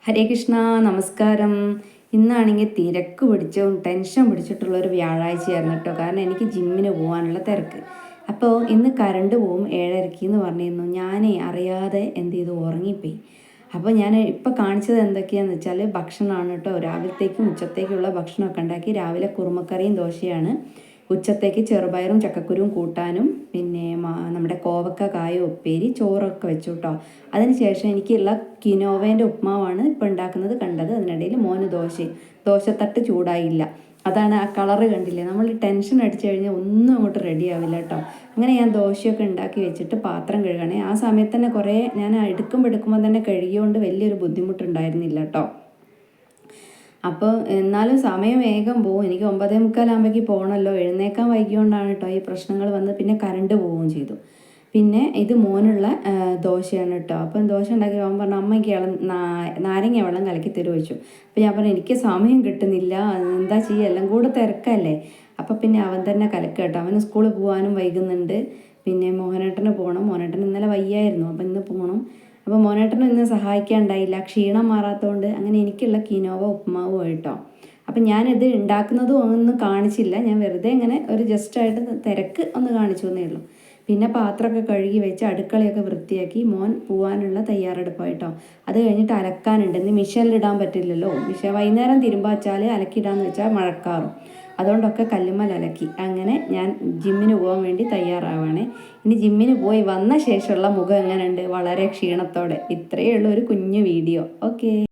ഹരേ കൃഷ്ണ, നമസ്കാരം. ഇന്നാണെങ്കിൽ തിരക്ക് പിടിച്ചും ടെൻഷൻ പിടിച്ചിട്ടുള്ളൊരു വ്യാഴാഴ്ചയായിരുന്നു കേട്ടോ. കാരണം എനിക്ക് ജിമ്മിന് പോകാനുള്ള തിരക്ക്. അപ്പോൾ ഇന്ന് കറണ്ട് പോവും 7:30 എന്ന് പറഞ്ഞിരുന്നു. ഞാനേ അറിയാതെ എന്ത് ചെയ്തു, ഉറങ്ങിപ്പോയി. അപ്പോൾ ഞാൻ ഇപ്പോൾ കാണിച്ചത് എന്തൊക്കെയാണെന്ന് വെച്ചാൽ ഭക്ഷണമാണ് കേട്ടോ. രാവിലത്തേക്കും ഉച്ചത്തേക്കുള്ള ഭക്ഷണമൊക്കെ ഉണ്ടാക്കി. രാവിലെ കുറുമക്കറിയും ദോശയാണ്. ഉച്ചത്തേക്ക് ചെറുപയറും ചക്കക്കുരുവും കൂട്ടാനും പിന്നെ നമ്മുടെ കോവക്ക കായ ഉപ്പേരി ചോറൊക്കെ വെച്ചു കേട്ടോ. അതിനുശേഷം എനിക്കുള്ള കിനോവേൻ്റെ ഉപ്മാവാണ് ഇപ്പോൾ ഉണ്ടാക്കുന്നത് കണ്ടത്. അതിനിടയിൽ മോന് ദോശത്തട്ട് ചൂടായില്ല. അതാണ് ആ കളറ് കണ്ടില്ലേ. നമ്മൾ ടെൻഷൻ അടിച്ചു കഴിഞ്ഞാൽ ഒന്നും അങ്ങോട്ട് റെഡി ആവില്ല കേട്ടോ. അങ്ങനെ ഞാൻ ദോശയൊക്കെ ഉണ്ടാക്കി വെച്ചിട്ട് പാത്രം കഴുകണേ. ആ സമയത്ത് തന്നെ കുറേ ഞാൻ എടുക്കുമ്പോൾ തന്നെ കഴുകിയോണ്ട് വലിയൊരു ബുദ്ധിമുട്ടുണ്ടായിരുന്നില്ല കേട്ടോ. അപ്പോൾ എന്നാലും സമയം വേഗം പോകും. എനിക്ക് 9:45 പോകണമല്ലോ. എഴുന്നേക്കാൻ വൈകിയോണ്ടാണ് കേട്ടോ ഈ പ്രശ്നങ്ങൾ വന്ന്. പിന്നെ കറണ്ട് പോവുകയും ചെയ്തു. പിന്നെ ഇത് മോനുള്ള ദോശയാണ് കേട്ടോ. അപ്പം ദോശ ഉണ്ടാക്കി അവൻ പറഞ്ഞു, അമ്മയ്ക്ക് നാരങ്ങ വെള്ളം കലക്കി തരുമോ ചോദിച്ചു. അപ്പോൾ ഞാൻ പറഞ്ഞു, എനിക്ക് സമയം കിട്ടുന്നില്ല, എന്താ ചെയ്യുക, എല്ലാം കൂടെ തിരക്കല്ലേ. അപ്പം പിന്നെ അവൻ തന്നെ കലക്കുക കേട്ടോ. അവന് സ്കൂളിൽ പോകാനും വൈകുന്നുണ്ട്. പിന്നെ മോഹനേട്ടന് പോകണം. മോഹനേട്ടൻ ഇന്നലെ വയ്യായിരുന്നു, അപ്പം ഇന്ന് പോകണം. അപ്പോൾ മോനേട്ടനും ഇന്ന് സഹായിക്കാനുണ്ടായില്ല, ക്ഷീണം മാറാത്തതുകൊണ്ട്. അങ്ങനെ എനിക്കുള്ള കിനോവ ഉപ്മാവും കേട്ടോ. അപ്പം ഞാനിത് ഉണ്ടാക്കുന്നതും ഒന്നും കാണിച്ചില്ല. ഞാൻ വെറുതെ ഇങ്ങനെ ഒരു ജസ്റ്റായിട്ട് തിരക്ക് ഒന്ന് കാണിച്ചു എന്നേ ഉള്ളൂ. പിന്നെ പാത്രമൊക്കെ കഴുകി വെച്ച് അടുക്കളയൊക്കെ വൃത്തിയാക്കി മോൻ പോകാനുള്ള തയ്യാറെടുപ്പായിട്ടോ. അത് കഴിഞ്ഞിട്ട് അലക്കാനുണ്ട്. ഇന്ന് മിഷനിലിടാൻ പറ്റില്ലല്ലോ. വൈകുന്നേരം തിരുമ്പ വെച്ചാൽ അലക്കിടാന്ന് വെച്ചാൽ മഴക്കാറും. അതുകൊണ്ടൊക്കെ കല്ലുമ്മൽ അലക്കി. അങ്ങനെ ഞാൻ ജിമ്മിന് പോകാൻ വേണ്ടി തയ്യാറാവാണ്. ഇനി ജിമ്മിന് പോയി വന്ന ശേഷമുള്ള മുഖം എങ്ങനെയുണ്ട്? വളരെ ക്ഷീണത്തോടെ. ഇത്രയേ ഉള്ളൂ ഒരു കുഞ്ഞു വീഡിയോ. ഓക്കേ.